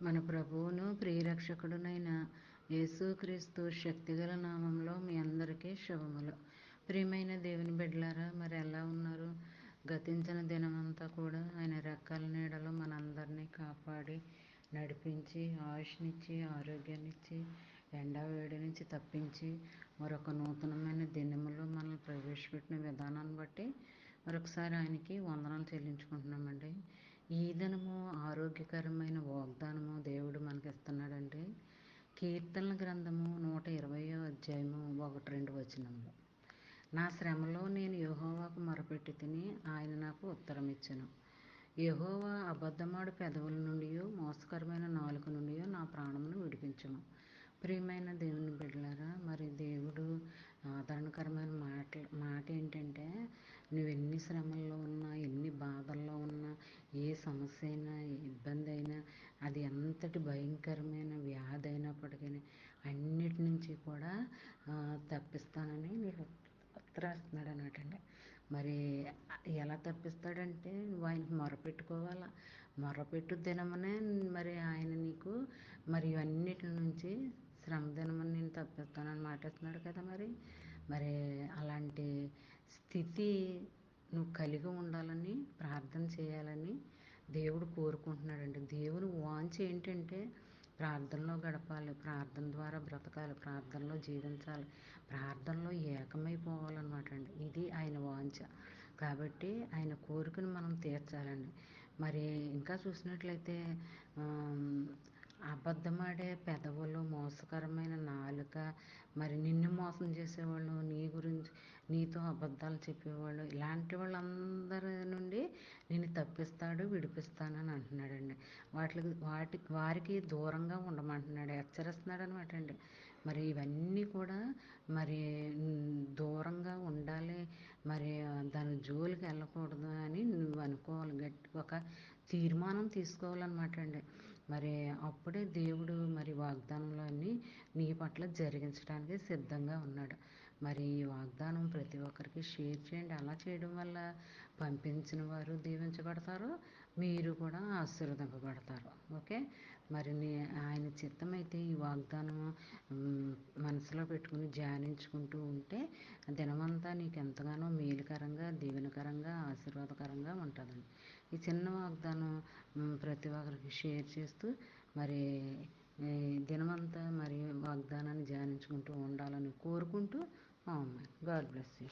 మన ప్రభువును ప్రియరక్షకుడునైన యేసుక్రీస్తు శక్తిగల నామంలో మీ అందరికీ శుభములు. ప్రియమైన దేవుని బిడ్డలారా, మరి ఎలా ఉన్నారు? గతించిన దినమంతా కూడా ఆయన రెక్కల నీడలో మనందరినీ కాపాడి నడిపించి ఆయుష్నిచ్చి ఆరోగ్యాన్నిచ్చి ఎండా వేడి నుంచి తప్పించి మరొక నూతనమైన దినములో మనల్ని ప్రవేశపెట్టిన విధానాన్ని బట్టి మరొకసారి ఆయనకి వందనాలు చెల్లించుకుంటున్నామండి. ఈ దినము ఆరోగ్యకరమైన వాగ్దానము దేవుడు మనకి ఇస్తున్నాడండి. కీర్తనల గ్రంథము 120వ అధ్యాయము 1-2 వచనములు. నా శ్రమలో నేను యెహోవాకు మొరపెట్టి తిని ఆయన నాకు ఉత్తరం ఇచ్చెను. యెహోవా అబద్ధమాడు పెదవుల నుండి మోసకరమైన నాలుక నుండి నా ప్రాణమును విడిపించును. ప్రియమైన దేవుని బిడ్డలారా, మరి దేవుడు ఆదరణకరమైన మాట ఏంటంటే, నువ్వు ఎన్ని శ్రమల్లో ఉన్నా, ఎన్ని బాధల్లో ఉన్నా, ఏ సమస్య అయినా, ఏ ఇబ్బంది అయినా, అది ఎంతటి భయంకరమైన వ్యాధి అయినప్పటికీ అన్నిటి నుంచి కూడా తప్పిస్తానని నీకు ఉత్తరాస్తున్నాడు అన్నట్టండి. మరి ఎలా తప్పిస్తాడంటే, నువ్వు ఆయనకు మొరపెట్టుకోవాలా. మొరపెట్టు దినమనే మరి ఆయన నీకు మరి అన్నిటి నుంచి శ్రమ దినమని నేను తప్పిస్తానని మాటిస్తున్నాడు కదా. మరి అలాంటి స్థితి నువ్వు కలిగి ఉండాలని ప్రార్థన చేయాలని దేవుడు కోరుకుంటున్నాడండి. దేవుని వాంఛ ఏంటంటే ప్రార్థనలో గడపాలి, ప్రార్థన ద్వారా బ్రతకాలి, ప్రార్థనలో జీవించాలి, ప్రార్థనలో ఏకమైపోవాలన్నమాట అండి. ఇది ఆయన వాంఛ. కాబట్టి ఆయన కోరికను మనం తీర్చాలండి. మరి ఇంకా చూసినట్లయితే అబద్ధమాడే పెదవులు, మోసకరమైన నాలుక, మరి నిన్ను మోసం చేసేవాళ్ళు, నీ గురించి నీతో అబద్ధాలు చెప్పేవాళ్ళు, ఇలాంటి వాళ్ళందరి నుండి నేను తప్పిస్తాడు, విడిపిస్తానని అంటున్నాడండి. వారికి దూరంగా ఉండమంటున్నాడు, హెచ్చరిస్తున్నాడు అనమాట అండి. మరి ఇవన్నీ కూడా మరి దూరంగా ఉండాలి, మరి దాని జోలికి వెళ్ళకూడదు అని నువ్వు అనుకోవాలి. ఒక తీర్మానం తీసుకోవాలన్నమాట అండి. మరి అప్పుడే దేవుడు మరి వాగ్దానంలో అన్నీ నీ పట్ల జరిగించడానికి సిద్ధంగా ఉన్నాడు. మరి ఈ వాగ్దానం ప్రతి ఒక్కరికి షేర్ చేయండి. అలా చేయడం వల్ల పంపించిన వారు దీవించబడతారు, మీరు కూడా ఆశీర్వదింపబడతారు. ఓకే. మరి ఆయన చిత్తమైతే ఈ వాగ్దానం మనసులో పెట్టుకుని ధ్యానించుకుంటూ ఉంటే దినమంతా నీకు ఎంతగానో మేలుకరంగా, దీవెనకరంగా, ఆశీర్వాదకరంగా ఉంటుందండి. ఈ చిన్న వాగ్దానం ప్రతి ఒక్కరికి షేర్ చేస్తూ మరి దినమంతా మరి వాగ్దానాన్ని ధ్యానించుకుంటూ ఉండాలని కోరుకుంటూ గాడ్ బ్లెస్ యూ.